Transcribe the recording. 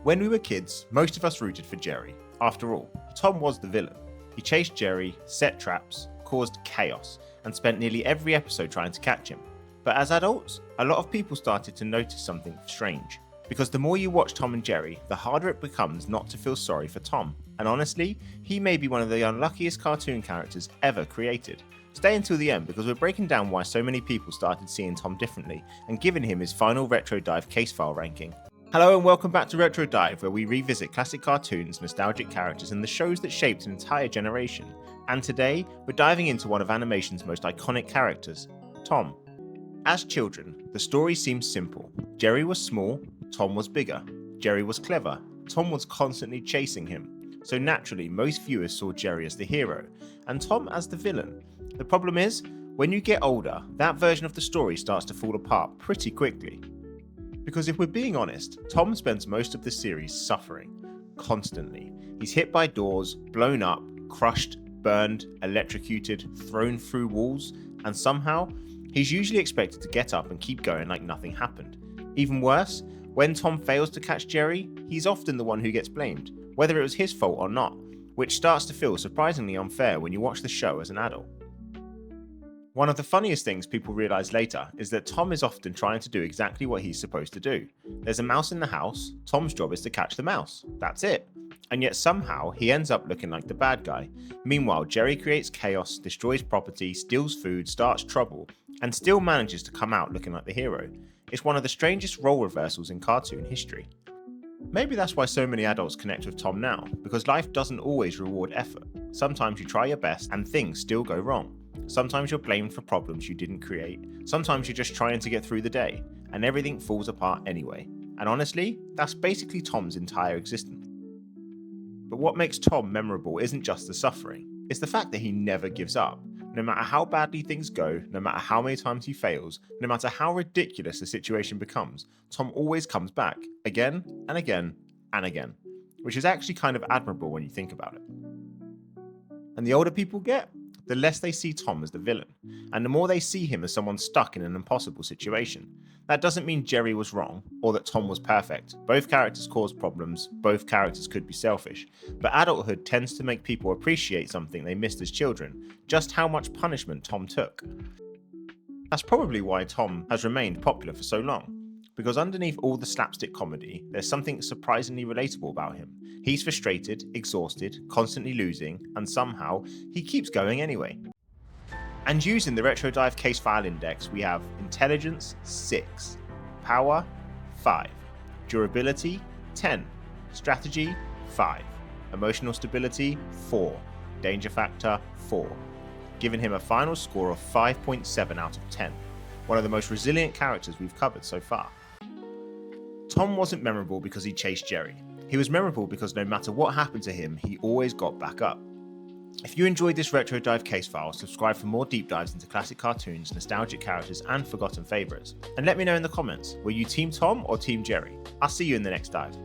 When we were kids, most of us rooted for Jerry. After all, Tom was the villain. He chased Jerry, set traps, caused chaos, and spent nearly every episode trying to catch him. But as adults, a lot of people started to notice something strange. Because the more you watch Tom and Jerry, the harder it becomes not to feel sorry for Tom. And honestly, he may be one of the unluckiest cartoon characters ever created. Stay until the end because we're breaking down why so many people started seeing Tom differently and giving him his final Retro Dive case file ranking. Hello and welcome back to Retro Dive, where we revisit classic cartoons, nostalgic characters, and the shows that shaped an entire generation. And today, we're diving into one of animation's most iconic characters, Tom. As children, the story seems simple. Jerry was small, Tom was bigger. Jerry was clever, Tom was constantly chasing him. So naturally, most viewers saw Jerry as the hero, and Tom as the villain. The problem is, when you get older, that version of the story starts to fall apart pretty quickly. Because if we're being honest, Tom spends most of the series suffering, constantly. He's hit by doors, blown up, crushed, burned, electrocuted, thrown through walls, and somehow, he's usually expected to get up and keep going like nothing happened. Even worse, when Tom fails to catch Jerry, he's often the one who gets blamed, whether it was his fault or not, which starts to feel surprisingly unfair when you watch the show as an adult. One of the funniest things people realise later is that Tom is often trying to do exactly what he's supposed to do. There's a mouse in the house, Tom's job is to catch the mouse. That's it. And yet somehow he ends up looking like the bad guy. Meanwhile, Jerry creates chaos, destroys property, steals food, starts trouble, and still manages to come out looking like the hero. It's one of the strangest role reversals in cartoon history. Maybe that's why so many adults connect with Tom now, because life doesn't always reward effort. Sometimes you try your best and things still go wrong. Sometimes you're blamed for problems you didn't create. Sometimes you're just trying to get through the day, and everything falls apart anyway. And honestly, that's basically Tom's entire existence. But what makes Tom memorable isn't just the suffering, it's the fact that he never gives up. No matter how badly things go, no matter how many times he fails, no matter how ridiculous the situation becomes, Tom always comes back, again and again and again. Which is actually kind of admirable when you think about it. And the older people get, the less they see Tom as the villain, and the more they see him as someone stuck in an impossible situation. That doesn't mean Jerry was wrong, or that Tom was perfect. Both characters cause problems, both characters could be selfish, but adulthood tends to make people appreciate something they missed as children, just how much punishment Tom took. That's probably why Tom has remained popular for so long. Because underneath all the slapstick comedy, there's something surprisingly relatable about him. He's frustrated, exhausted, constantly losing, and somehow, he keeps going anyway. And using the Retro Dive case file index, we have Intelligence 6, Power 5, Durability 10, Strategy 5, Emotional Stability 4, Danger Factor 4, giving him a final score of 5.7 out of 10, one of the most resilient characters we've covered so far. Tom wasn't memorable because he chased Jerry. He was memorable because no matter what happened to him, he always got back up. If you enjoyed this Retro Dive case file, subscribe for more deep dives into classic cartoons, nostalgic characters, and forgotten favourites. And let me know in the comments, were you Team Tom or Team Jerry? I'll see you in the next dive.